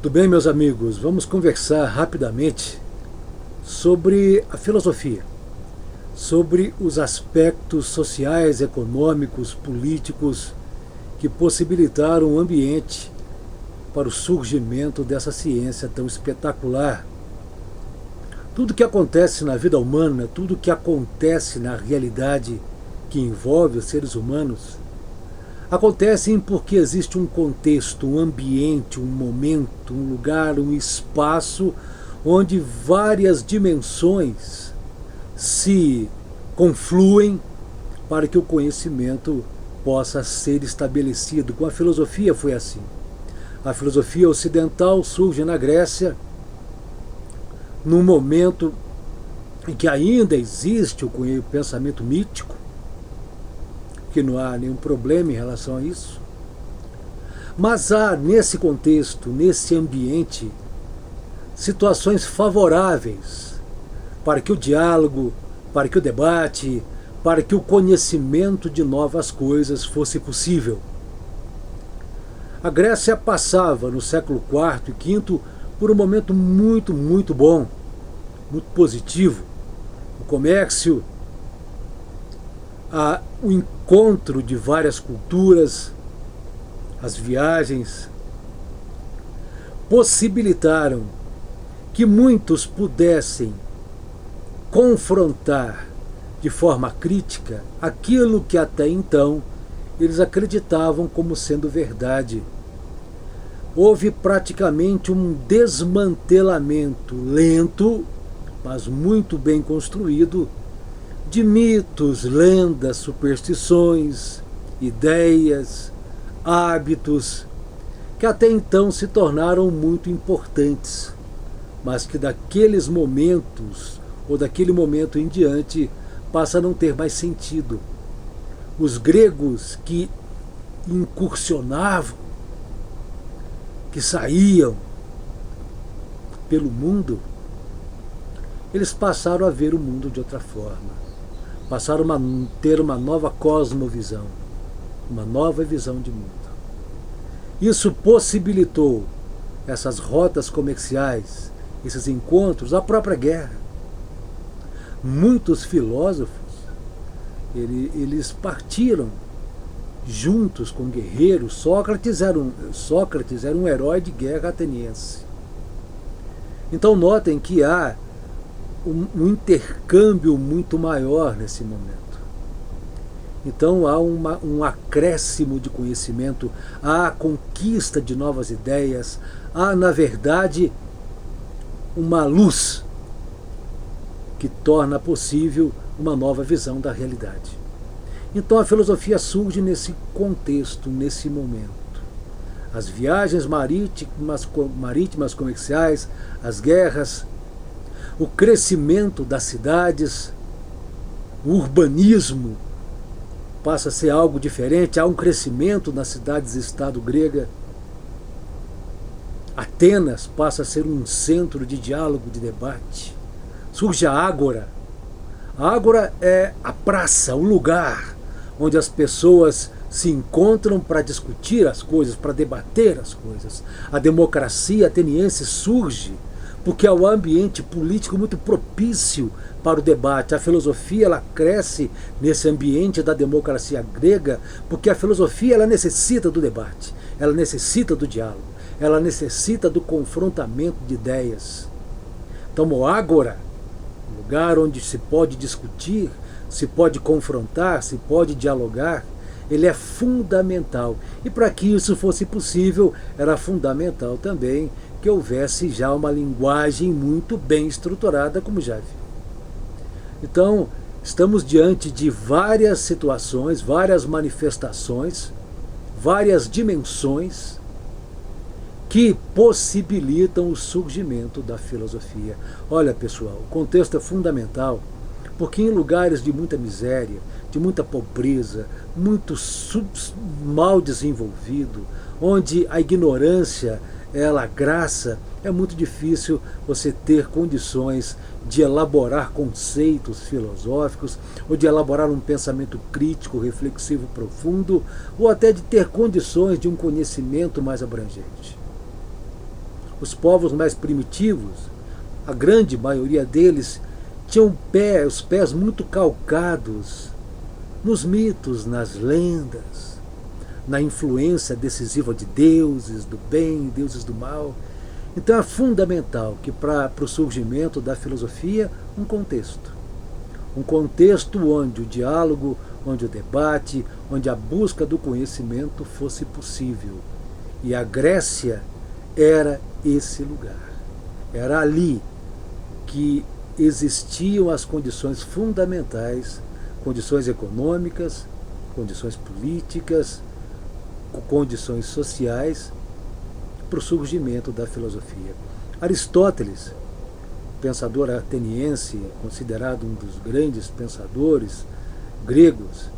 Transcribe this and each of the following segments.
Tudo bem, meus amigos? Vamos conversar rapidamente sobre a filosofia, sobre os aspectos sociais, econômicos, políticos que possibilitaram um ambiente para o surgimento dessa ciência tão espetacular. Tudo que acontece na vida humana, tudo que acontece na realidade que envolve os seres humanos, acontecem porque existe um contexto, um ambiente, um momento, um lugar, um espaço onde várias dimensões se confluem para que o conhecimento possa ser estabelecido. Com a filosofia foi assim. A filosofia ocidental surge na Grécia num momento em que ainda existe o pensamento mítico, que não há nenhum problema em relação a isso. Mas há, nesse contexto, nesse ambiente, situações favoráveis para que o diálogo, para que o debate, para que o conhecimento de novas coisas fosse possível. A Grécia passava, no século IV e V, por um momento muito bom, muito positivo. O comércio, o encontro de várias culturas, as viagens, possibilitaram que muitos pudessem confrontar de forma crítica aquilo que até então eles acreditavam como sendo verdade. Houve praticamente um desmantelamento lento, mas muito bem construído, de mitos, lendas, superstições, ideias, hábitos, que até então se tornaram muito importantes, mas que daqueles momentos, ou daquele momento em diante, passa a não ter mais sentido. Os gregos que incursionavam, que saíam pelo mundo, eles passaram a ver o mundo de outra forma. Passaram a ter uma nova cosmovisão, uma nova visão de mundo. Isso possibilitou essas rotas comerciais, esses encontros, a própria guerra. Muitos filósofos, eles partiram juntos com guerreiros. Sócrates era um herói de guerra ateniense. Então notem que há um intercâmbio muito maior nesse momento. Então há um acréscimo de conhecimento, há a conquista de novas ideias, há, na verdade, uma luz que torna possível uma nova visão da realidade. Então a filosofia surge nesse contexto, nesse momento. As viagens marítimas comerciais, as guerras, o crescimento das cidades, o urbanismo passa a ser algo diferente, há um crescimento nas cidades-estado grega. Atenas passa a ser um centro de diálogo, de debate. Surge a ágora. A ágora é a praça, o lugar onde as pessoas se encontram para discutir as coisas, para debater as coisas. A democracia ateniense surge porque há um ambiente político muito propício para o debate. A filosofia ela cresce nesse ambiente da democracia grega, porque a filosofia ela necessita do debate, ela necessita do diálogo, ela necessita do confrontamento de ideias. Então o ágora, lugar onde se pode discutir, se pode confrontar, se pode dialogar, ele é fundamental. E para que isso fosse possível, era fundamental também que houvesse já uma linguagem muito bem estruturada, como já vi. Então, estamos diante de várias situações, várias manifestações, várias dimensões que possibilitam o surgimento da filosofia. Olha, pessoal, o contexto é fundamental, porque em lugares de muita miséria, de muita pobreza, muito mal desenvolvido, onde a ignorância ela graça, é muito difícil você ter condições de elaborar conceitos filosóficos, ou de elaborar um pensamento crítico, reflexivo profundo, ou até de ter condições de um conhecimento mais abrangente. Os povos mais primitivos, a grande maioria deles, tinham os pés muito calcados nos mitos, nas lendas, na influência decisiva de deuses do bem, deuses do mal. Então é fundamental que para o surgimento da filosofia, um contexto onde o diálogo, onde o debate, onde a busca do conhecimento fosse possível. E a Grécia era esse lugar. Era ali que existiam as condições fundamentais, condições econômicas, condições políticas, condições sociais para o surgimento da filosofia. Aristóteles, pensador ateniense, considerado um dos grandes pensadores gregos,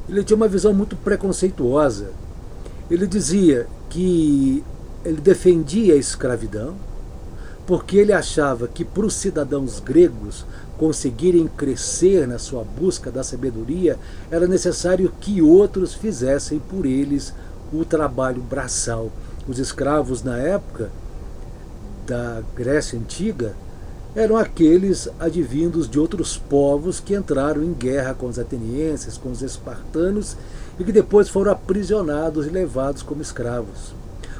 ele tinha uma visão muito preconceituosa. Ele dizia que ele defendia a escravidão porque ele achava que para os cidadãos gregos conseguirem crescer na sua busca da sabedoria, era necessário que outros fizessem por eles o trabalho braçal. Os escravos na época da Grécia Antiga eram aqueles advindos de outros povos que entraram em guerra com os atenienses, com os espartanos, e que depois foram aprisionados e levados como escravos.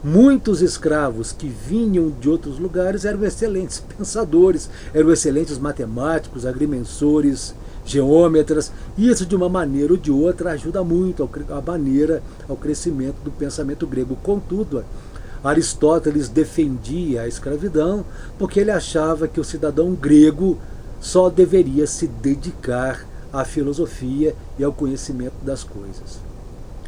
Muitos escravos que vinham de outros lugares eram excelentes pensadores, eram excelentes matemáticos, agrimensores, geômetras, e isso de uma maneira ou de outra ajuda muito ao crescimento do pensamento grego. Contudo, Aristóteles defendia a escravidão porque ele achava que o cidadão grego só deveria se dedicar à filosofia e ao conhecimento das coisas.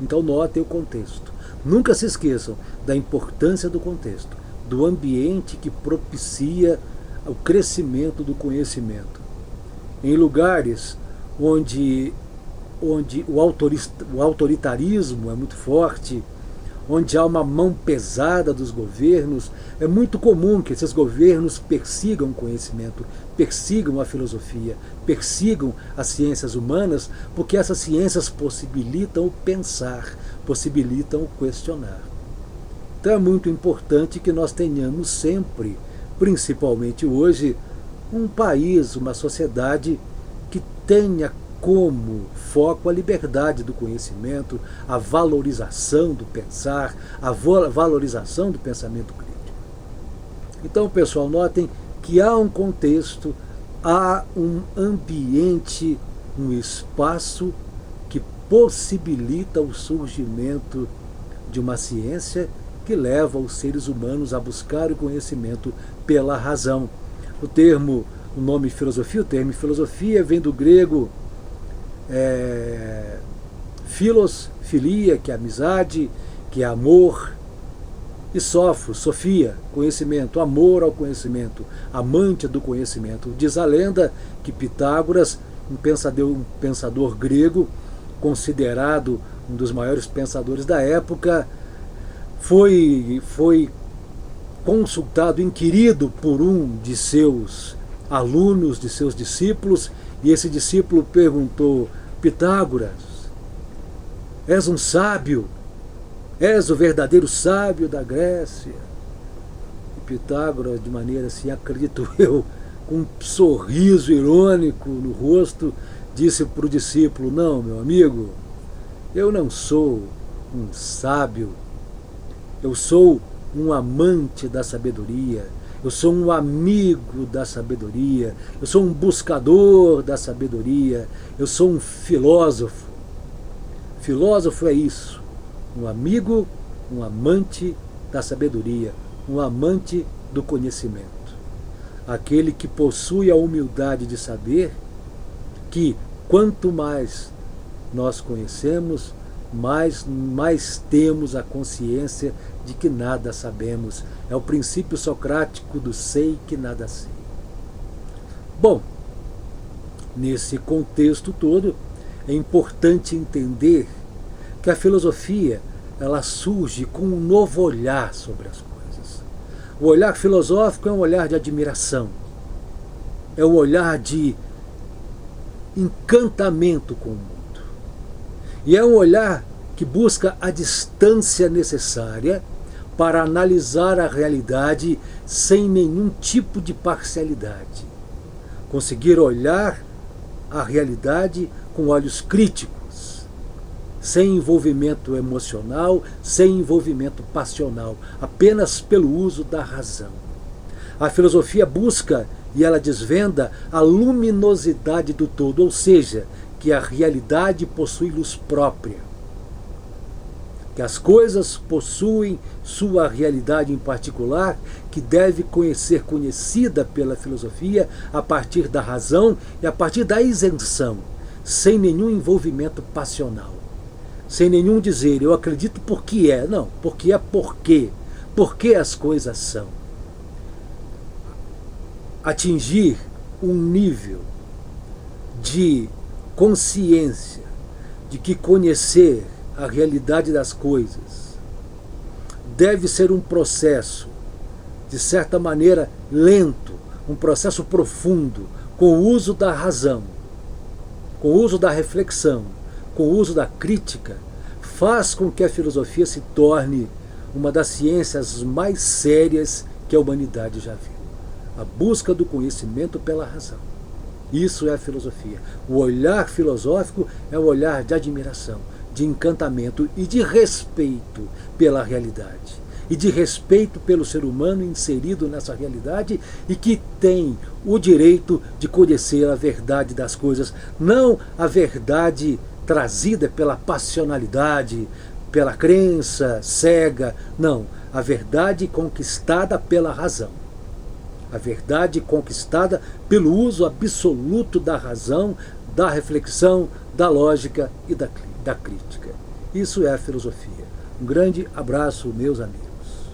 Então notem o contexto. Nunca se esqueçam da importância do contexto, do ambiente que propicia o crescimento do conhecimento. Em lugares onde o autoritarismo é muito forte, onde há uma mão pesada dos governos, é muito comum que esses governos persigam o conhecimento, persigam a filosofia, persigam as ciências humanas, porque essas ciências possibilitam o pensar, possibilitam o questionar. Então é muito importante que nós tenhamos sempre, principalmente hoje, um país, uma sociedade que tenha como foco a liberdade do conhecimento, a valorização do pensar, a valorização do pensamento crítico. Então, pessoal, notem que há um contexto, há um ambiente, um espaço que possibilita o surgimento de uma ciência que leva os seres humanos a buscar o conhecimento pela razão. O termo filosofia vem do grego philos, filia, que é amizade, que é amor, e sophos, sofia, conhecimento, amor ao conhecimento, amante do conhecimento. Diz a lenda que Pitágoras, um pensador grego, considerado um dos maiores pensadores da época, foi consultado, inquirido por um de seus alunos, de seus discípulos, e esse discípulo perguntou: Pitágoras, és um sábio? És o verdadeiro sábio da Grécia? E Pitágoras, de maneira assim, acredito eu, com um sorriso irônico no rosto, disse para o discípulo: não, meu amigo, eu não sou um sábio, eu sou um amante da sabedoria, eu sou um amigo da sabedoria, eu sou um buscador da sabedoria, eu sou um filósofo. Filósofo é isso, um amigo, um amante da sabedoria, um amante do conhecimento. Aquele que possui a humildade de saber que quanto mais nós conhecemos, mais temos a consciência de que nada sabemos. É o princípio socrático do sei que nada sei. Bom, nesse contexto todo, é importante entender que a filosofia ela surge com um novo olhar sobre as coisas. O olhar filosófico é um olhar de admiração, é um olhar de encantamento com o mundo. E é um olhar que busca a distância necessária para analisar a realidade sem nenhum tipo de parcialidade. Conseguir olhar a realidade com olhos críticos, sem envolvimento emocional, sem envolvimento passional, apenas pelo uso da razão. A filosofia busca e ela desvenda a luminosidade do todo, ou seja, que a realidade possui luz própria, que as coisas possuem sua realidade em particular, que deve ser conhecida pela filosofia a partir da razão e a partir da isenção, sem nenhum envolvimento passional, sem nenhum dizer eu acredito porque é, não, porque é porque as coisas são. Atingir um nível de consciência de que conhecer a realidade das coisas deve ser um processo, de certa maneira, lento, um processo profundo, com o uso da razão, com o uso da reflexão, com o uso da crítica, faz com que a filosofia se torne uma das ciências mais sérias que a humanidade já viu. A busca do conhecimento pela razão. Isso é a filosofia. O olhar filosófico é o olhar de admiração, de encantamento e de respeito pela realidade. E de respeito pelo ser humano inserido nessa realidade e que tem o direito de conhecer a verdade das coisas, não a verdade trazida pela passionalidade, pela crença cega, não, a verdade conquistada pela razão. A verdade conquistada pelo uso absoluto da razão, da reflexão, da lógica e da crítica. Isso é a filosofia. Um grande abraço, meus amigos.